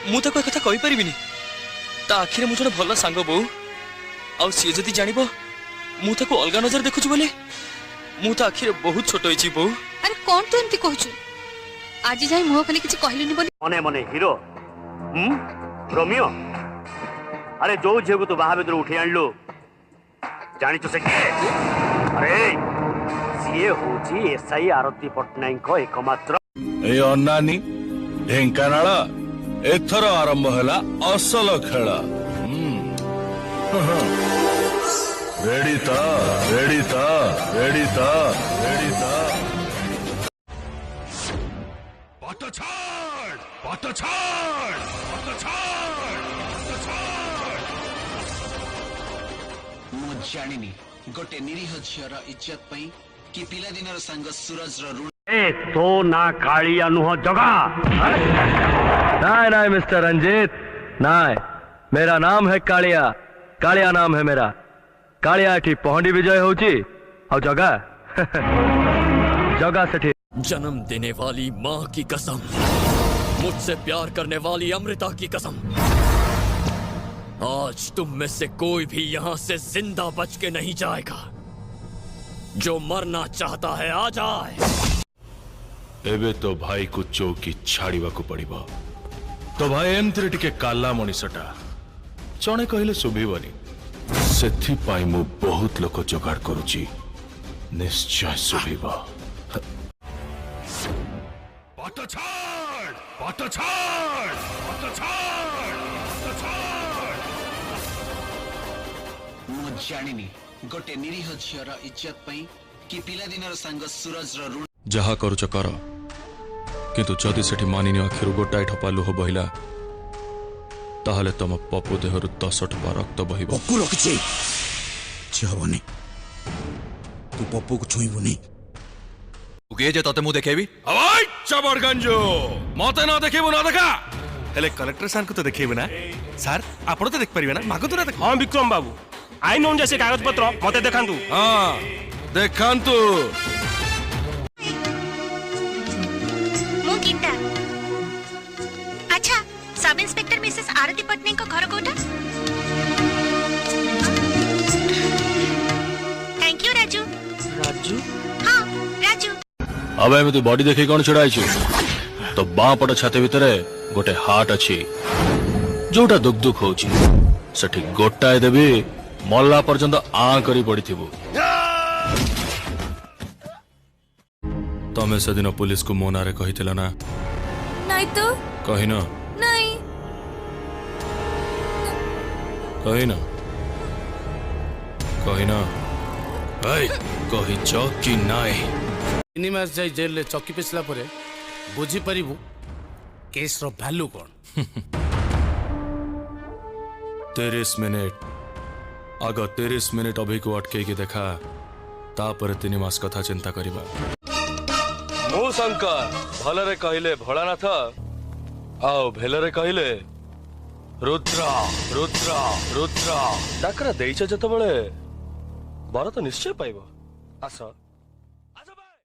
मु ताको एक कथा कहि परिबिनी ता आखिरे मु जने भल सांग बो आ सी जदी जानिबो मु ताको अलगा नजर देखुछु बोले मु ता आखिरे बहुत छोट होइची बो। अरे कोन तू एमती कहछु आज जाई मुह खाली किछि कहलिनी बोली मने मने हीरो रोमियो अरे जो झे को तू बाहा भीतर उठे आणलु जानी तो से के अरे सीए होची एसआई आरती पटनायक को एकमात्र ए अन्नानी ढेंकानाल एथर आरंभ हैला असल खेल रेडी था रेडी था रेडी था रेडी था पाट छाड़ पाट छाड़ पाट छाड़ पाट छाड़ मु जानिनी गोटे निरीह झियर इज्जत पई कि पिला दिनर संग सूरज रो ऋण ए तो ना कालिया नुह जगा नहीं नहीं मिस्टर रंजीत नहीं मेरा नाम है कालिया कालिया नाम है मेरा कालिया एठी पहंडी विजय होची और जगा जगा सेठी जन्म देने वाली माँ की कसम मुझसे प्यार करने वाली अमृता की कसम आज तुम में से कोई भी यहाँ से जिंदा बच के नहीं जाएगा। जो मरना चाहता है आ जाए। एबे तो भाई को चौकी छाड़वा को पड़िबो तो भाई एमती टिके काला मनीषटा जड़े कहले शुभनी से मु बहुत लोक जोगाड़ करुची निश्चय शुभ मु जानिनी गोटे निरीह झियर इज्जत पई कि पिला दिनर संग सूरज रो ऋण जहा करुच कर किंतु जदि सेठी मानिनी अखिरु गोटाए ठपा लुह बहिला ताहले तम पपु देहरु 10 ठपा रक्त बहिबो। पप्पू रखिछे छबनी तू पप्पू को छुईबुनी उगे जे तते मु देखेबी अवाई चबरगंजो मते न देखेबो न देखा हेले कलेक्टर सर को तो देखेबो ना सर आपण तो देख परिबे ना मागो तो ना देख। हां विक्रम बाबू आई नोन जैसे कागज पत्र मते देखांतु। हां देखांतु अच्छा सब इंस्पेक्टर मिसेस आरती पटनायक को घर कोटा। Thank you Raju. राजू हाँ राजू। अब एमती बॉडी देखि कोन छड़ाई तो बाँ पट छाती भितर गोटे हार्ट अच्छी जोटा दुख दुख होची सठी गोटाए देवी मल्ला पर्यंत आ करी पड़िथिबु। तमे से दिन पुलिस को मो नारे कहिथिला ना नहीं तो कहिन नहीं कहिन कहिन भाई कहि कि नाई 3 मास जाई जेल ले चौकी पिसला परे बुझी परिबु केस रो वैल्यू कोन। 30 मिनिट आग 30 मिनिट अभी को अटके के देखा तापर 3 मास कथा चिंता करिबा। मु शंकर भलरे कहले भोलानाथ आओ भेलरे कहले रुद्र रुद्र रुद्र डाकरा देइछ जतबेले बर तो निश्चय पाइबो आस।